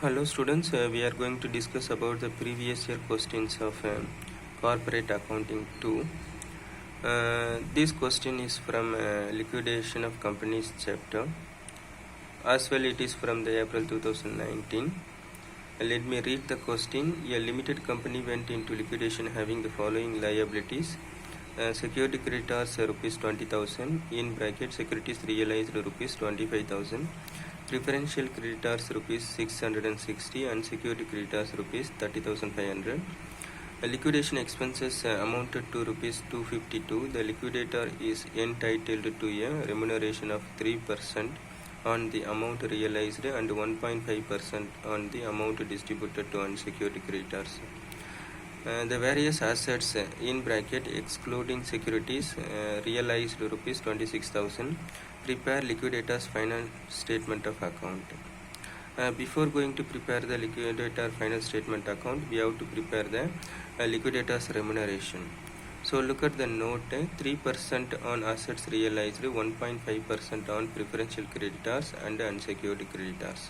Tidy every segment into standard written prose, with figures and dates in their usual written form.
Hello students, we are going to discuss about the previous year questions of corporate accounting 2. This question is from liquidation of companies chapter. As well it is from the April 2019. Let me read the question. A limited company went into liquidation having the following liabilities. Security creditors rupees 20,000, in bracket securities realized rupees 25,000. Preferential creditors rupees 660 and security creditors rupees 30,500. Liquidation expenses amounted to rupees 252. The liquidator is entitled to a remuneration of 3% on the amount realized and 1.5% on the amount distributed to unsecured creditors. The various assets in bracket excluding securities realized rupees 26,000. Prepare liquidator's final statement of account. Before going to prepare the liquidator final statement account, we have to prepare the liquidator's remuneration. So look at the note, 3% on assets realized, 1.5% on preferential creditors and unsecured creditors.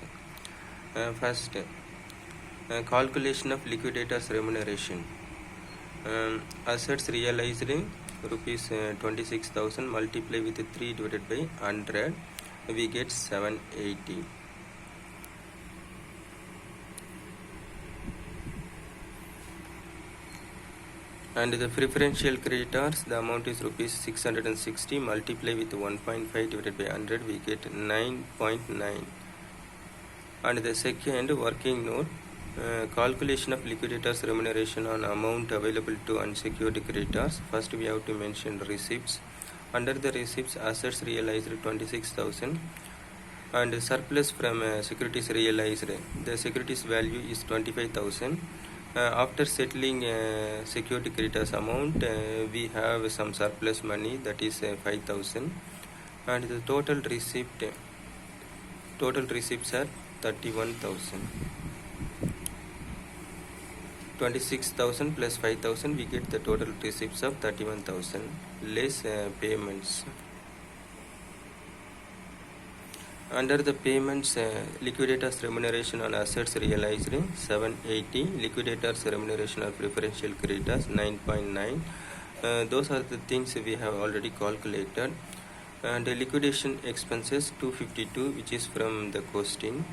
First, calculation of liquidator's remuneration. Assets realized rupees 26,000 multiply with 3 divided by 100, we get 780. And the preferential creditors, the amount is rupees 660 multiply with 1.5 divided by 100, we get 9.9. And the second working note, calculation of liquidators remuneration on amount available to unsecured creditors. First we have to mention receipts. Under the receipts, assets realized 26,000 and surplus from securities realized, the securities value is 25,000. After settling security creditors amount, we have some surplus money, that is 5,000, and the total receipts are 31,000. 26,000 plus 5,000, we get the total receipts of 31,000 less payments. Under the payments, liquidators remuneration on assets realized 780, liquidators remuneration on preferential creditors 9.9. Those are the things we have already calculated. And the liquidation expenses 252, which is from the question.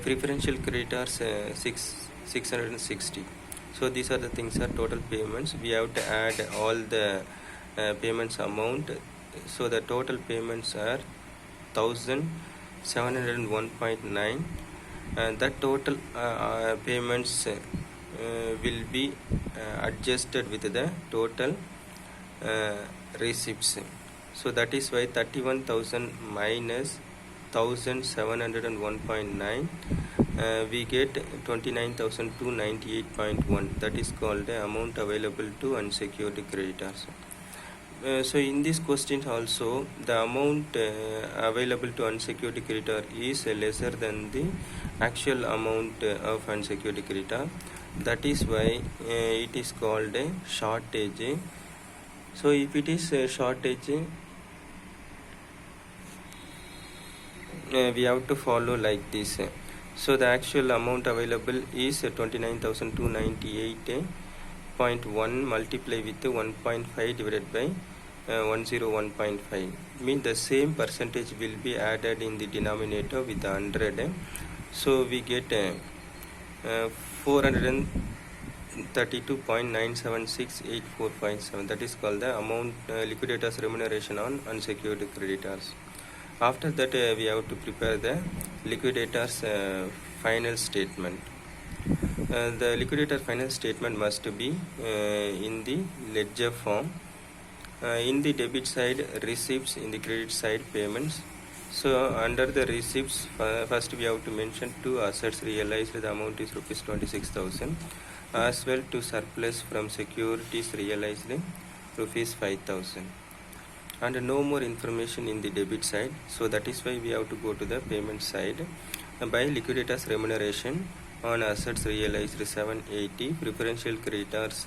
Preferential creditors 660. So these are the things are total payments. We have to add all the payments amount. So the total payments are 1,701.9. That total payments will be adjusted with the total receipts. So that is why 31,000 minus 1,701.9, we get 29,298.1. that is called the amount available to unsecured creditors. So in this question also, the amount available to unsecured creditor is lesser than the actual amount of unsecured creditor. That is why it is called a shortage. So if it is a shortage, we have to follow like this. So the actual amount available is 29,298.1 multiply with 1.5 divided by 101.5. Means the same percentage will be added in the denominator with 100. So we get 432.97684.7. that is called the amount liquidators remuneration on unsecured creditors. After that, we have to prepare the liquidator's final statement. The liquidator final statement must be in the ledger form. In the debit side, receipts; in the credit side, payments. So under the receipts, first we have to mention two assets realized. The amount is rupees 26,000, as well to surplus from securities realized rupees 5,000. And no more information in the debit side, so that is why we have to go to the payment side. By liquidators remuneration on assets realized 780, preferential creditors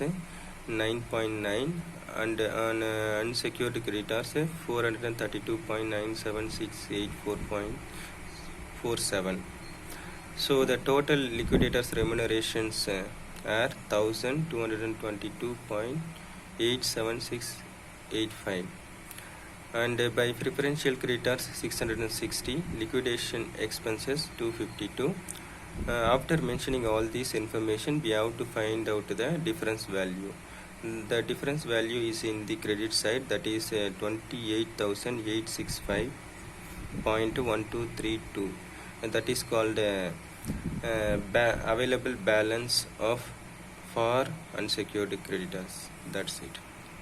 9.9, and on unsecured creditors 432.97684.47. So the total liquidators remunerations are 1222.87685, and by preferential creditors 660, liquidation expenses 252. After mentioning all this information, we have to find out the difference value. The difference value is in the credit side, that is 28,865.1232, and that is called available balance of for unsecured creditors. That's it.